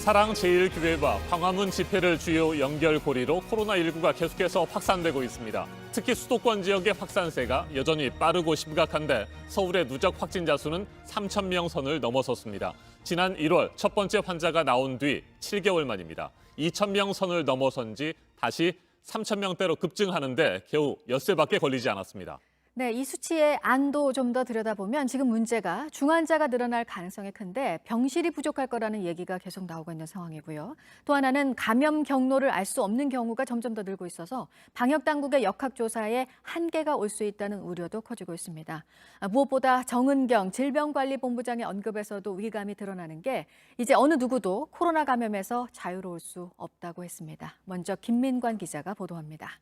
사랑제일교회와 광화문 집회를 주요 연결고리로 코로나19가 계속해서 확산되고 있습니다. 특히 수도권 지역의 확산세가 여전히 빠르고 심각한데 서울의 누적 확진자 수는 3,000명 선을 넘어섰습니다. 지난 1월 첫 번째 환자가 나온 뒤 7개월 만입니다. 2,000명 선을 넘어선 지 다시 3,000명대로 급증하는데 겨우 엿새밖에 걸리지 않았습니다. 네, 이 수치의 안도 좀 더 들여다보면 지금 문제가 중환자가 늘어날 가능성이 큰데 병실이 부족할 거라는 얘기가 계속 나오고 있는 상황이고요. 또 하나는 감염 경로를 알 수 없는 경우가 점점 더 늘고 있어서 방역당국의 역학조사에 한계가 올 수 있다는 우려도 커지고 있습니다. 무엇보다 정은경 질병관리본부장의 언급에서도 위감이 드러나는 게 이제 어느 누구도 코로나 감염에서 자유로울 수 없다고 했습니다. 먼저 김민관 기자가 보도합니다.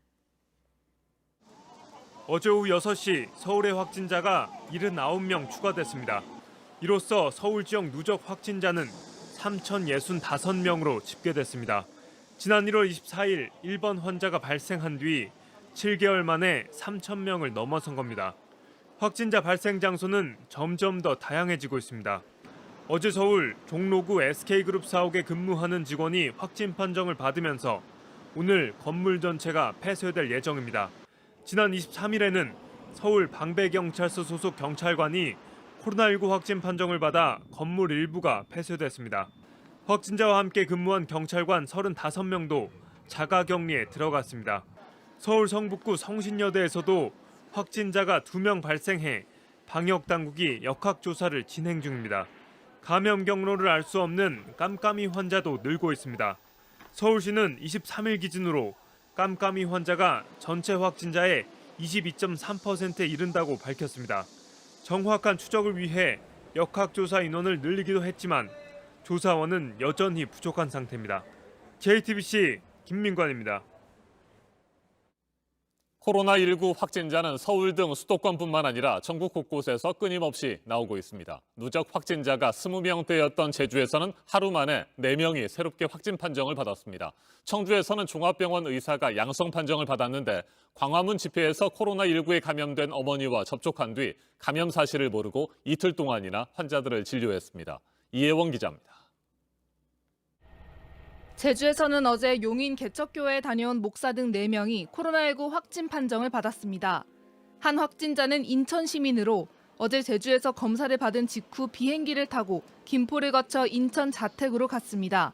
어제 오후 6시 서울의 확진자가 79명 추가됐습니다. 이로써 서울 지역 누적 확진자는 3,065명으로 집계됐습니다. 지난 1월 24일 1번 환자가 발생한 뒤 7개월 만에 3,000명을 넘어선 겁니다. 확진자 발생 장소는 점점 더 다양해지고 있습니다. 어제 서울 종로구 SK그룹 사옥에 근무하는 직원이 확진 판정을 받으면서 오늘 건물 전체가 폐쇄될 예정입니다. 지난 23일에는 서울 방배경찰서 소속 경찰관이 코로나19 확진 판정을 받아 건물 일부가 폐쇄됐습니다. 확진자와 함께 근무한 경찰관 35명도 자가격리에 들어갔습니다. 서울 성북구 성신여대에서도 확진자가 2명 발생해 방역당국이 역학조사를 진행 중입니다. 감염 경로를 알 수 없는 깜깜이 환자도 늘고 있습니다. 서울시는 23일 기준으로 깜깜이 환자가 전체 확진자의 22.3%에 이른다고 밝혔습니다. 정확한 추적을 위해 역학조사 인원을 늘리기도 했지만 조사원은 여전히 부족한 상태입니다. JTBC 김민관입니다. 코로나19 확진자는 서울 등 수도권뿐만 아니라 전국 곳곳에서 끊임없이 나오고 있습니다. 누적 확진자가 20명대였던 제주에서는 하루 만에 4명이 새롭게 확진 판정을 받았습니다. 청주에서는 종합병원 의사가 양성 판정을 받았는데 광화문 집회에서 코로나19에 감염된 어머니와 접촉한 뒤 감염 사실을 모르고 이틀 동안이나 환자들을 진료했습니다. 이혜원 기자입니다. 제주에서는 어제 용인 개척교회에 다녀온 목사 등 4명이 코로나19 확진 판정을 받았습니다. 한 확진자는 인천 시민으로 어제 제주에서 검사를 받은 직후 비행기를 타고 김포를 거쳐 인천 자택으로 갔습니다.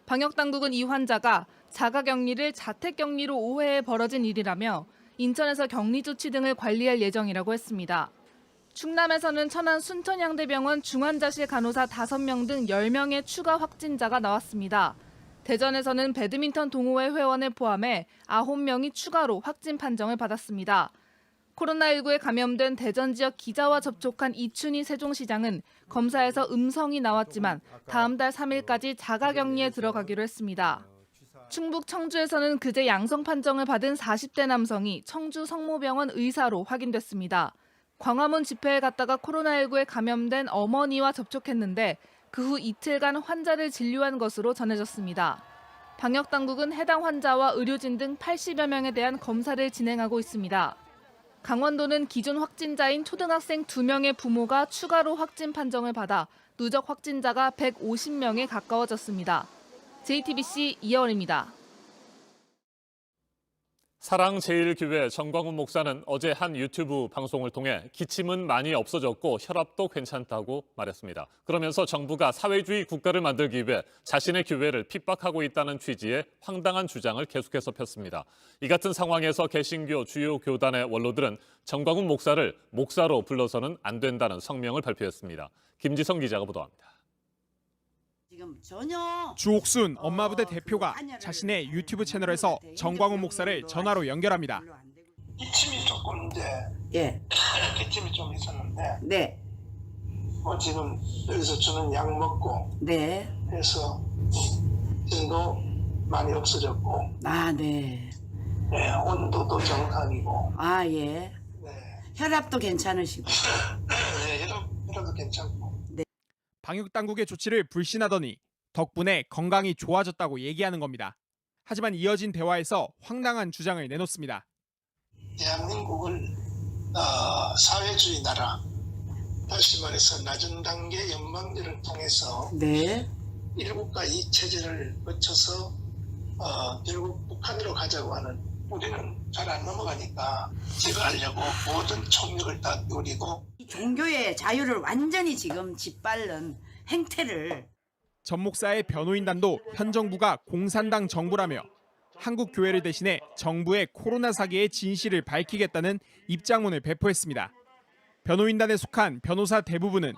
방역당국은 이 환자가 자가격리를 자택격리로 오해해 벌어진 일이라며 인천에서 격리조치 등을 관리할 예정이라고 했습니다. 충남에서는 천안 순천향대병원 중환자실 간호사 5명 등 10명의 추가 확진자가 나왔습니다. 대전에서는 배드민턴 동호회 회원을 포함해 9명이 추가로 확진 판정을 받았습니다. 코로나19에 감염된 대전 지역 기자와 접촉한 이춘희 세종시장은 검사에서 음성이 나왔지만 다음 달 3일까지 자가격리에 들어가기로 했습니다. 충북 청주에서는 그제 양성 판정을 받은 40대 남성이 청주 성모병원 의사로 확인됐습니다. 광화문 집회에 갔다가 코로나19에 감염된 어머니와 접촉했는데 그 후 이틀간 환자를 진료한 것으로 전해졌습니다. 방역당국은 해당 환자와 의료진 등 80여 명에 대한 검사를 진행하고 있습니다. 강원도는 기존 확진자인 초등학생 2명의 부모가 추가로 확진 판정을 받아 누적 확진자가 150명에 가까워졌습니다. JTBC 이혜원입니다. 사랑제일교회 정광훈 목사는 어제 한 유튜브 방송을 통해 기침은 많이 없어졌고 혈압도 괜찮다고 말했습니다. 그러면서 정부가 사회주의 국가를 만들기 위해 자신의 교회를 핍박하고 있다는 취지의 황당한 주장을 계속해서 폈습니다. 이 같은 상황에서 개신교 주요 교단의 원로들은 정광훈 목사를 목사로 불러서는 안 된다는 성명을 발표했습니다. 김지성 기자가 보도합니다. 주옥순 엄마부대 대표가 자신의 유튜브 채널에서 정광훈 목사를 전화로 연결합니다. 기침이 조금 기침이 좀 있었는데 네. 지금 여기서 주는 약 먹고 네. 해서 기침도 많이 없어졌고 네. 온도도 정상이고 예. 혈압도 괜찮으시고. 혈압도 괜찮고. 방역당국의 조치를 불신하더니 덕분에 건강이 좋아졌다고 얘기하는 겁니다. 하지만 이어진 대화에서 황당한 주장을 내놓습니다. 대한민국을 사회주의 나라, 다시 말해서 낮은 단계 연방제를 통해서 일국가 이 체제를 거쳐서 결국 북한으로 가자고 하는, 우리는 잘 안 넘어가니까 제거하려고 모든 총력을 다 누리고 종교의 자유를 완전히 지금 짓밟는 행태를 전 목사의 변호인단도 현 정부가 공산당 정부라며 한국 교회를 대신해 정부의 코로나 사기의 진실을 밝히겠다는 입장문을 배포했습니다. 변호인단에 속한 변호사 대부분은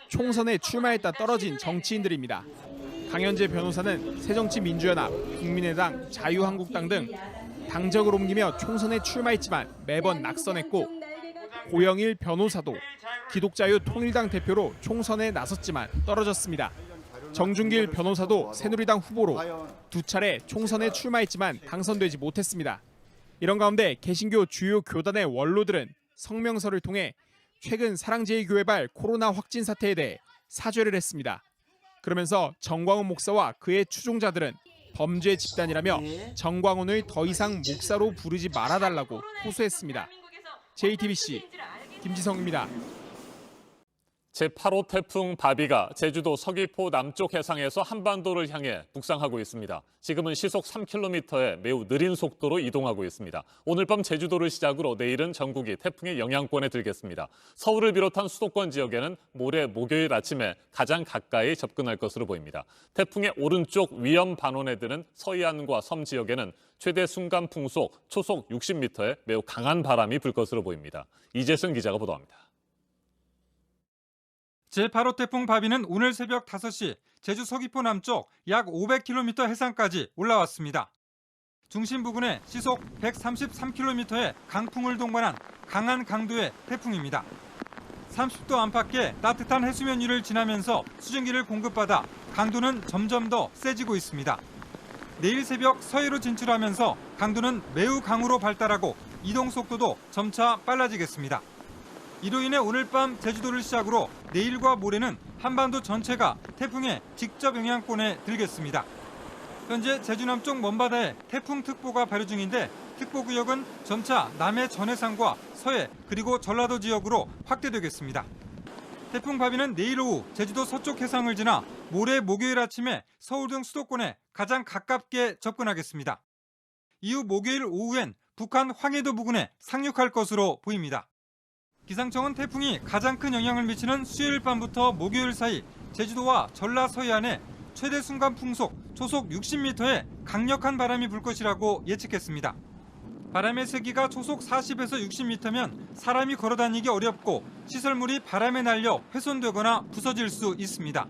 총선에 출마했다 떨어진 정치인들입니다. 강현재 변호사는 새정치민주연합, 국민의당, 자유한국당 등 당적을 옮기며 총선에 출마했지만 매번 낙선했고, 고영일 변호사도 기독자유 통일당 대표로 총선에 나섰지만 떨어졌습니다. 정준길 변호사도 새누리당 후보로 두 차례 총선에 출마했지만 당선되지 못했습니다. 이런 가운데 개신교 주요 교단의 원로들은 성명서를 통해 최근 사랑제일교회발 코로나 확진 사태에 대해 사죄를 했습니다. 그러면서 정광훈 목사와 그의 추종자들은 범죄 집단이라며 정광훈을 더 이상 목사로 부르지 말아달라고 호소했습니다. JTBC 김지성입니다. 제8호 태풍 바비가 제주도 서귀포 남쪽 해상에서 한반도를 향해 북상하고 있습니다. 지금은 시속 3km의 매우 느린 속도로 이동하고 있습니다. 오늘 밤 제주도를 시작으로 내일은 전국이 태풍의 영향권에 들겠습니다. 서울을 비롯한 수도권 지역에는 모레 목요일 아침에 가장 가까이 접근할 것으로 보입니다. 태풍의 오른쪽 위험 반원에 드는 서해안과 섬 지역에는 최대 순간 풍속 초속 60m의 매우 강한 바람이 불 것으로 보입니다. 이재승 기자가 보도합니다. 제8호 태풍 바비는 오늘 새벽 5시 제주 서귀포 남쪽 약 500km 해상까지 올라왔습니다. 중심 부근에 시속 133km의 강풍을 동반한 강한 강도의 태풍입니다. 30도 안팎의 따뜻한 해수면 위를 지나면서 수증기를 공급받아 강도는 점점 더 세지고 있습니다. 내일 새벽 서해로 진출하면서 강도는 매우 강으로 발달하고 이동 속도도 점차 빨라지겠습니다. 이로 인해 오늘 밤 제주도를 시작으로 내일과 모레는 한반도 전체가 태풍의 직접 영향권에 들겠습니다. 현재 제주 남쪽 먼바다에 태풍특보가 발효 중인데 특보구역은 점차 남해 전해상과 서해 그리고 전라도 지역으로 확대되겠습니다. 태풍 바비는 내일 오후 제주도 서쪽 해상을 지나 모레 목요일 아침에 서울 등 수도권에 가장 가깝게 접근하겠습니다. 이후 목요일 오후엔 북한 황해도 부근에 상륙할 것으로 보입니다. 기상청은 태풍이 가장 큰 영향을 미치는 수요일 밤부터 목요일 사이 제주도와 전라 서해안에 최대 순간 풍속 초속 60m의 강력한 바람이 불 것이라고 예측했습니다. 바람의 세기가 초속 40에서 60m면 사람이 걸어다니기 어렵고 시설물이 바람에 날려 훼손되거나 부서질 수 있습니다.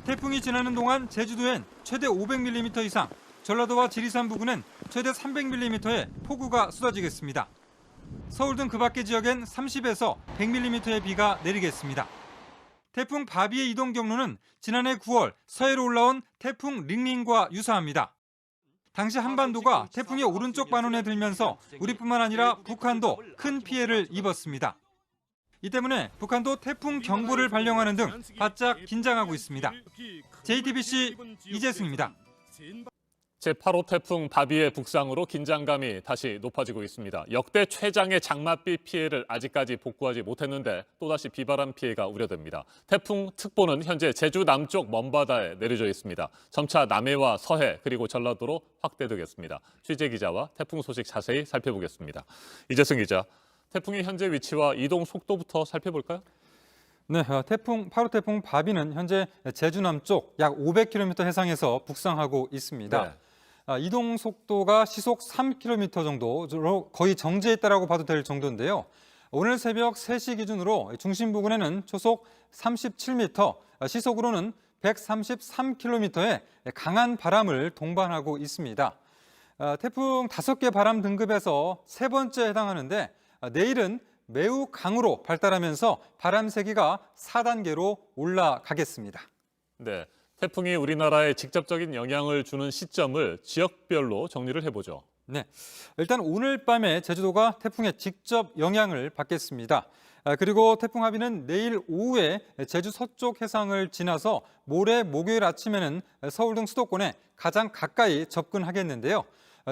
태풍이 지나는 동안 제주도엔 최대 500mm 이상, 전라도와 지리산 부근엔 최대 300mm의 폭우가 쏟아지겠습니다. 서울 등 그 밖의 지역엔 30에서 100mm의 비가 내리겠습니다. 태풍 바비의 이동 경로는 지난해 9월 서해로 올라온 태풍 링링과 유사합니다. 당시 한반도가 태풍의 오른쪽 반원에 들면서 우리뿐만 아니라 북한도 큰 피해를 입었습니다. 이 때문에 북한도 태풍 경보를 발령하는 등 바짝 긴장하고 있습니다. JTBC 이재승입니다. 제8호 태풍 바비의 북상으로 긴장감이 다시 높아지고 있습니다. 역대 최장의 장맛비 피해를 아직까지 복구하지 못했는데 또다시 비바람 피해가 우려됩니다. 태풍 특보는 현재 제주 남쪽 먼바다에 내려져 있습니다. 점차 남해와 서해 그리고 전라도로 확대되겠습니다. 취재 기자와 태풍 소식 자세히 살펴보겠습니다. 이재승 기자, 태풍의 현재 위치와 이동 속도부터 살펴볼까요? 네, 8호 태풍 바비는 현재 제주 남쪽 약 500km 해상에서 북상하고 있습니다. 네. 이동 속도가 시속 3km 정도로 거의 정지했다라고 봐도 될 정도인데요. 오늘 새벽 3시 기준으로 중심 부근에는 초속 37m, 시속으로는 133km의 강한 바람을 동반하고 있습니다. 태풍 5개 바람 등급에서 세 번째에 해당하는데 내일은 매우 강으로 발달하면서 바람 세기가 4단계로 올라가겠습니다. 네, 태풍이 우리나라에 직접적인 영향을 주는 시점을 지역별로 정리를 해보죠. 네, 일단 오늘 밤에 제주도가 태풍의 직접 영향을 받겠습니다. 그리고 태풍 하비는 내일 오후에 제주 서쪽 해상을 지나서 모레 목요일 아침에는 서울 등 수도권에 가장 가까이 접근하겠는데요.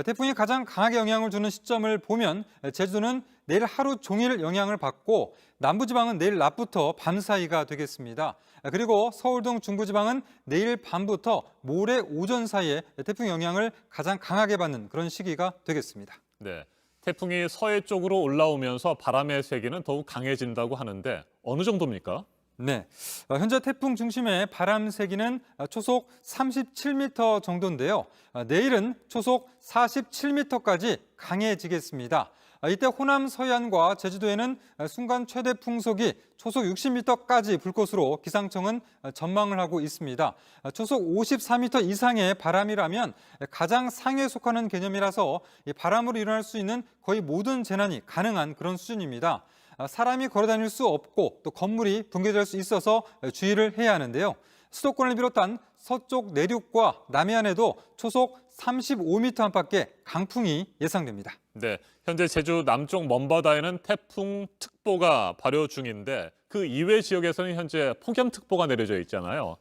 태풍이 가장 강하게 영향을 주는 시점을 보면 제주도는 내일 하루 종일 영향을 받고 남부지방은 내일 낮부터 밤 사이가 되겠습니다. 그리고 서울 등 중부지방은 내일 밤부터 모레 오전 사이에 태풍 영향을 가장 강하게 받는 그런 시기가 되겠습니다. 네, 태풍이 서해 쪽으로 올라오면서 바람의 세기는 더욱 강해진다고 하는데 어느 정도입니까? 네, 현재 태풍 중심의 바람 세기는 초속 37m 정도인데요. 내일은 초속 47m까지 강해지겠습니다. 이때 호남 서해안과 제주도에는 순간 최대 풍속이 초속 60m까지 불 것으로 기상청은 전망을 하고 있습니다. 초속 54m 이상의 바람이라면 가장 상해에 속하는 개념이라서 바람으로 일어날 수 있는 거의 모든 재난이 가능한 그런 수준입니다. 사람이 걸어다닐 수 없고 또 건물이 붕괴될 수 있어서 주의를 해야 하는데요. 수도권을 비롯한 서쪽 내륙과 남해안에도 초속 35m 안팎의 강풍이 예상됩니다. 네, 현재 제주 남쪽 먼바다에는 태풍특보가 발효 중인데 그 이외 지역에서는 현재 폭염특보가 내려져 있잖아요.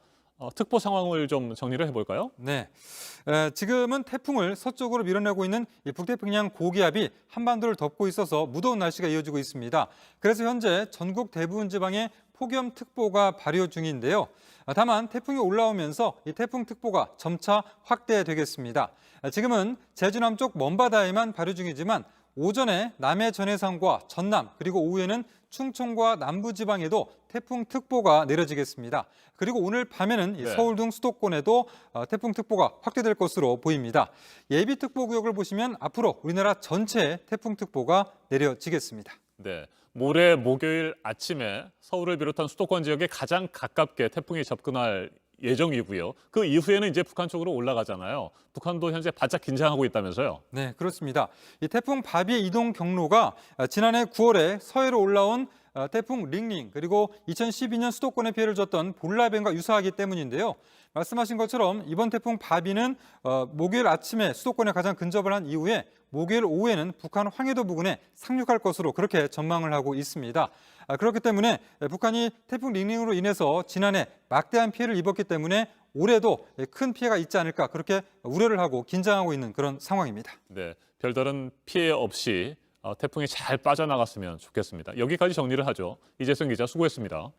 특보 상황을 좀 정리를 해볼까요? 네, 지금은 태풍을 서쪽으로 밀어내고 있는 이 북태평양 고기압이 한반도를 덮고 있어서 무더운 날씨가 이어지고 있습니다. 그래서 현재 전국 대부분 지방에 폭염특보가 발효 중인데요. 다만 태풍이 올라오면서 이 태풍특보가 점차 확대되겠습니다. 지금은 제주 남쪽 먼바다에만 발효 중이지만 오전에 남해 전해상과 전남 그리고 오후에는 충청과 남부지방에도 태풍특보가 내려지겠습니다. 그리고 오늘 밤에는 네. 서울 등 수도권에도 태풍특보가 확대될 것으로 보입니다. 예비특보 구역을 보시면 앞으로 우리나라 전체에 태풍특보가 내려지겠습니다. 네, 모레 목요일 아침에 서울을 비롯한 수도권 지역에 가장 가깝게 태풍이 접근할 예정이고요. 그 이후에는 이제 북한 쪽으로 올라가잖아요. 북한도 현재 바짝 긴장하고 있다면서요? 네, 그렇습니다. 이 태풍 바비의 이동 경로가 지난해 9월에 서해로 올라온 태풍 링링 그리고 2012년 수도권에 피해를 줬던 볼라벤과 유사하기 때문인데요. 말씀하신 것처럼 이번 태풍 바비는 목요일 아침에 수도권에 가장 근접을 한 이후에 목요일 오후에는 북한 황해도 부근에 상륙할 것으로 그렇게 전망을 하고 있습니다. 그렇기 때문에 북한이 태풍 링링으로 인해서 지난해 막대한 피해를 입었기 때문에 올해도 큰 피해가 있지 않을까 그렇게 우려를 하고 긴장하고 있는 그런 상황입니다. 네, 별다른 피해 없이 태풍이 잘 빠져나갔으면 좋겠습니다. 여기까지 정리를 하죠. 이재성 기자 수고했습니다.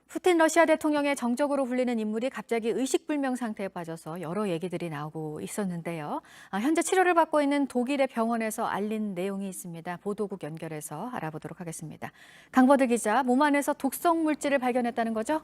푸틴 러시아 대통령의 정적으로 불리는 인물이 갑자기 의식불명 상태에 빠져서 여러 얘기들이 나오고 있었는데요. 현재 치료를 받고 있는 독일의 병원에서 알린 내용이 있습니다. 보도국 연결해서 알아보도록 하겠습니다. 강버들 기자, 몸 안에서 독성 물질을 발견했다는 거죠?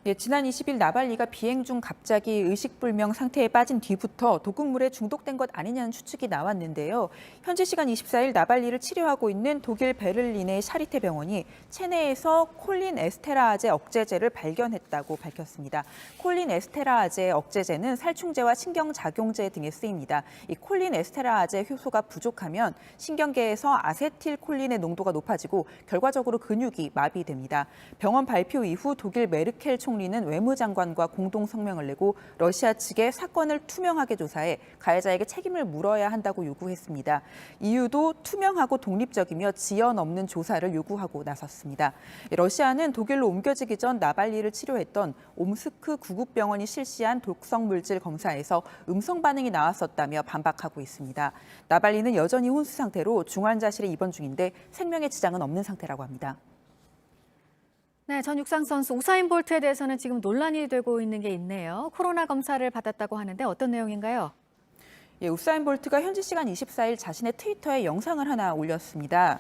예, 지난 20일 나발리가 비행 중 갑자기 의식불명 상태에 빠진 뒤부터 독극물에 중독된 것 아니냐는 추측이 나왔는데요. 현지 시간 24일 나발리를 치료하고 있는 독일 베를린의 샤리테 병원이 체내에서 콜린 에스테라아제 억제제를 발견했다고 밝혔습니다. 콜린 에스테라아제 억제제는 살충제와 신경작용제 등에 쓰입니다. 이 콜린 에스테라아제 효소가 부족하면 신경계에서 아세틸콜린의 농도가 높아지고 결과적으로 근육이 마비됩니다. 병원 발표 이후 독일 메르켈 총리는 외무장관과 공동 성명을 내고 러시아 측에 사건을 투명하게 조사해 가해자에게 책임을 물어야 한다고 요구했습니다. EU도 투명하고 독립적이며 지연 없는 조사를 요구하고 나섰습니다. 러시아는 독일로 옮겨지기 전 나발리를 치료했던 옴스크 구급병원이 실시한 독성 물질 검사에서 음성 반응이 나왔었다며 반박하고 있습니다. 나발리는 여전히 혼수 상태로 중환자실에 입원 중인데 생명에 지장은 없는 상태라고 합니다. 네, 전 육상 선수 우사인 볼트에 대해서는 지금 논란이 되고 있는 게 있네요. 코로나 검사를 받았다고 하는데 어떤 내용인가요? 예, 우사인 볼트가 현지 시간 24일 자신의 트위터에 영상을 하나 올렸습니다.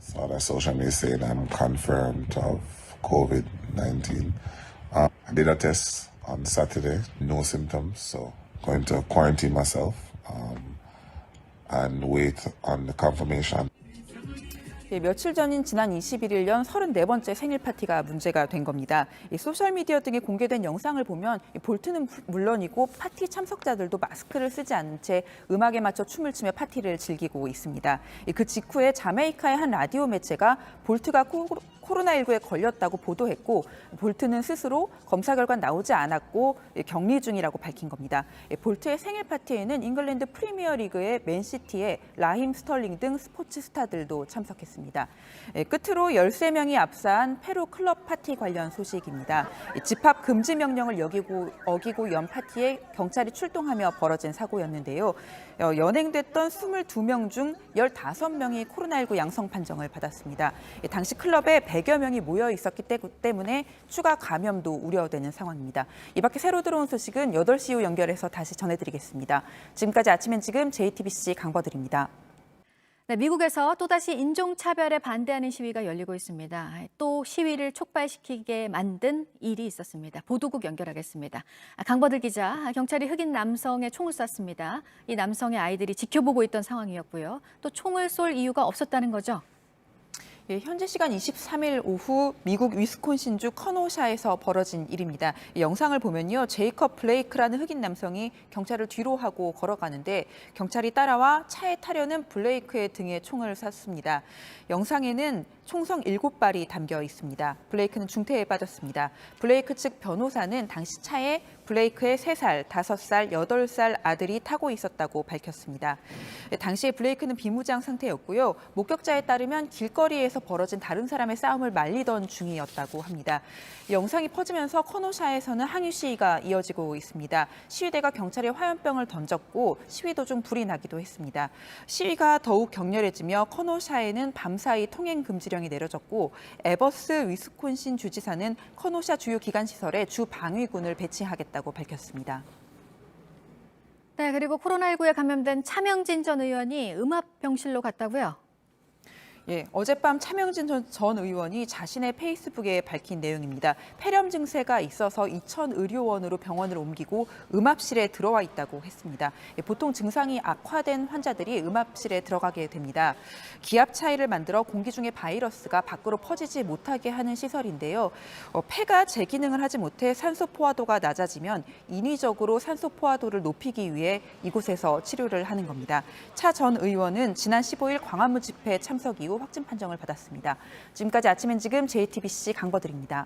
Saw that social media saying I'm confirmed of COVID-19. I did a test on Saturday, no symptoms, so going to quarantine myself and wait on the confirmation. 예, 며칠 전인 지난 21일 34번째 생일 파티가 문제가 된 겁니다. 이 소셜미디어 등에 공개된 영상을 보면 볼트는 물론이고 파티 참석자들도 마스크를 쓰지 않은 채 음악에 맞춰 춤을 추며 파티를 즐기고 있습니다. 그 직후에 자메이카의 한 라디오 매체가 볼트가 코로나19에 걸렸다고 보도했고 볼트는 스스로 검사 결과 나오지 않았고 격리 중이라고 밝힌 겁니다. 볼트의 생일 파티에는 잉글랜드 프리미어리그의 맨시티의 라힘 스털링 등 스포츠 스타들도 참석했습니다. 밝혔습니다. 끝으로 13명이 압사한 페루 클럽 파티 관련 소식입니다. 집합 금지 명령을 어기고 연 파티에 경찰이 출동하며 벌어진 사고였는데요. 연행됐던 22명 중 15명이 코로나19 양성 판정을 받았습니다. 당시 클럽에 100여 명이 모여 있었기 때문에 추가 감염도 우려되는 상황입니다. 이 밖에 새로 들어온 소식은 8시 이후 연결해서 다시 전해드리겠습니다. 지금까지 아침엔 지금 JTBC 강버들입니다. 네, 미국에서 또다시 인종차별에 반대하는 시위가 열리고 있습니다. 또 시위를 촉발시키게 만든 일이 있었습니다. 보도국 연결하겠습니다. 강버들 기자, 경찰이 흑인 남성의 총을 쐈습니다. 이 남성의 아이들이 지켜보고 있던 상황이었고요. 또 총을 쏠 이유가 없었다는 거죠? 현지 시간 23일 오후 미국 위스콘신주 커노샤에서 벌어진 일입니다. 영상을 보면요, 제이컵 블레이크라는 흑인 남성이 경찰을 뒤로 하고 걸어가는데 경찰이 따라와 차에 타려는 블레이크의 등에 총을 쐈습니다. 영상에는 총성 7발이 담겨 있습니다. 블레이크는 중태에 빠졌습니다. 블레이크 측 변호사는 당시 차에 블레이크의 3살, 5살, 8살 아들이 타고 있었다고 밝혔습니다. 당시에 블레이크는 비무장 상태였고요. 목격자에 따르면 길거리에서 벌어진 다른 사람의 싸움을 말리던 중이었다고 합니다. 영상이 퍼지면서 커노샤에서는 항의 시위가 이어지고 있습니다. 시위대가 경찰에 화염병을 던졌고 시위 도중 불이 나기도 했습니다. 시위가 더욱 격렬해지며 커노샤에는 밤사이 통행 금지령이 내려졌고 에버스 위스콘신 주지사는 커노샤 주요 기관시설에 주 방위군을 배치하겠다고 밝혔습니다. 네, 그리고 코로나19에 감염된 차명진 전 의원이 음압병실로 갔다고요? 어젯밤 차명진 전 의원이 자신의 페이스북에 밝힌 내용입니다. 폐렴 증세가 있어서 이천 의료원으로 병원을 옮기고 음압실에 들어와 있다고 했습니다. 보통 증상이 악화된 환자들이 음압실에 들어가게 됩니다. 기압 차이를 만들어 공기 중에 바이러스가 밖으로 퍼지지 못하게 하는 시설인데요. 폐가 제 기능을 하지 못해 산소 포화도가 낮아지면 인위적으로 산소 포화도를 높이기 위해 이곳에서 치료를 하는 겁니다. 차 전 의원은 지난 15일 광화문 집회 참석 이후 확진 판정을 받았습니다. 지금까지 아침엔 지금 JTBC 강버들입니다.